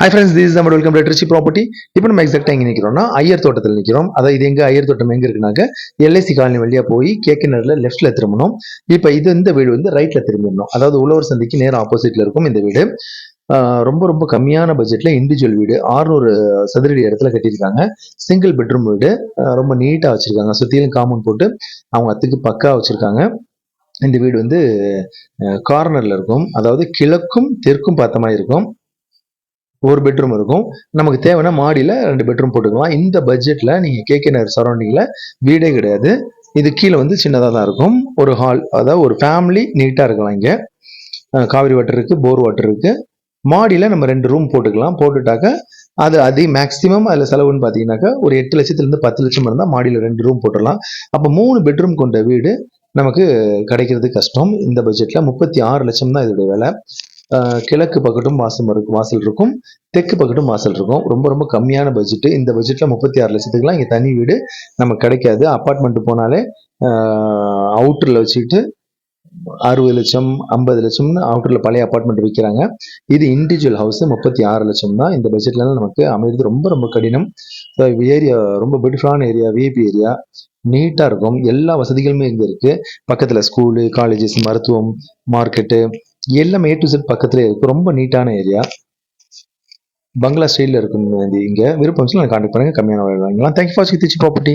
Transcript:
Hi friends, this is நம்ம welcome to Trichy property. இப்போ நம்ம எக்ஸாக்டாக எங்கே நிற்கிறோம்னா ஐயர் தோட்டத்தில் நிற்கிறோம். அதாவது இது எங்கே ஐயர் தோட்டம் எங்கே இருக்குனாக்க எல்ஐசி காலனி வழியாக போய் கேகேநகரில் லெஃப்ட்டில் திரும்பணும். இப்போ இந்த வீடு வந்து ரைட்டில் திரும்பிடணும். அதாவது உழவர் சந்தைக்கு நேரம் ஆப்போசிட்டில் இருக்கும் இந்த வீடு. ரொம்ப ரொம்ப கம்மியான பட்ஜெட்டில் இண்டிவிஜுவல் வீடு 600 சதுரடி இடத்துல கட்டியிருக்காங்க. சிங்கிள் பெட்ரூம் வீடு. ரொம்ப நீட்டாக வச்சுருக்காங்க. சுற்றிலும் காம்பவுண்ட் போட்டு அவங்க அத்துக்கு பக்கா வச்சுருக்காங்க. இந்த வீடு வந்து கார்னரில் இருக்கும். அதாவது கிழக்கும் தெற்கும் பார்த்த மாதிரி இருக்கும். ஒரு பெட்ரூம் இருக்கும். நமக்கு தேவைன்னா மாடியில் 2 பெட்ரூம் போட்டுக்கலாம். இந்த பட்ஜெட்டில் நீங்கள் கேகேநகர் சரௌண்டிங்கில் வீடே கிடையாது. இது கீழே வந்து சின்னதாக தான் இருக்கும். ஒரு ஹால், அதாவது ஒரு ஃபேமிலி நீட்டாக இருக்கலாம். இங்கே காவிரி வாட்டர் இருக்குது, போர் வாட்டர் இருக்குது. மாடியில் நம்ம 2 ரூம் போட்டுக்கலாம். போட்டுட்டாக்க அது மேக்ஸிமம் அதில் செலவுன்னு பார்த்தீங்கன்னாக்கா ஒரு 8 லட்சத்துலேருந்து 10 லட்சம் இருந்தால் மாடியில் 2 ரூம் போட்டுடலாம். அப்போ 3 பெட்ரூம் கொண்ட வீடு நமக்கு கிடைக்கிறது கஷ்டம். இந்த பட்ஜெட்டில் 36 லட்சம் தான் இதோடைய விலை. கிழக்கு பக்கட்டும் வாசல் இருக்கும், தெற்கு பக்கட்டும் வாசல் இருக்கும். ரொம்ப ரொம்ப கம்மியான பட்ஜெட்டு. இந்த பட்ஜெட்டில் 36 லட்சத்துக்குலாம் இங்கே தனி வீடு நமக்கு கிடைக்காது. அப்பார்ட்மெண்ட்டு போனாலே அவுட்டரில் வச்சுக்கிட்டு 60 லட்சம் 50 லட்சம்னு அவுட்டரில் பழைய அப்பார்ட்மெண்ட் விற்கிறாங்க. இது இண்டிவிஜுவல் ஹவுஸ் 36 லட்சம் தான். இந்த பட்ஜெட்லாம் நமக்கு அமைகிறது ரொம்ப ரொம்ப கடினம். ஏரியா ரொம்ப பியூட்டிஃபுல்லான ஏரியா, விஐபி ஏரியா, நீட்டாக இருக்கும். எல்லா வசதிகளுமே இங்கே இருக்குது. பக்கத்தில் ஸ்கூலு, காலேஜஸ், மருத்துவம், மார்க்கெட்டு எல்லாமே A to Z பக்கத்துலேயே இருக்குது. ரொம்ப நீட்டான ஏரியா. பங்களா ஸ்டைலில் இருக்கும். இங்கே விருப்பம் கான்டாக்ட் பண்ணுங்கள். கம்மியான விலை வாங்கிக்கலாம். தேங்க்யூ ஃபார் வாட்சிங் ட்ரிச்சி ப்ராப்பர்ட்டி.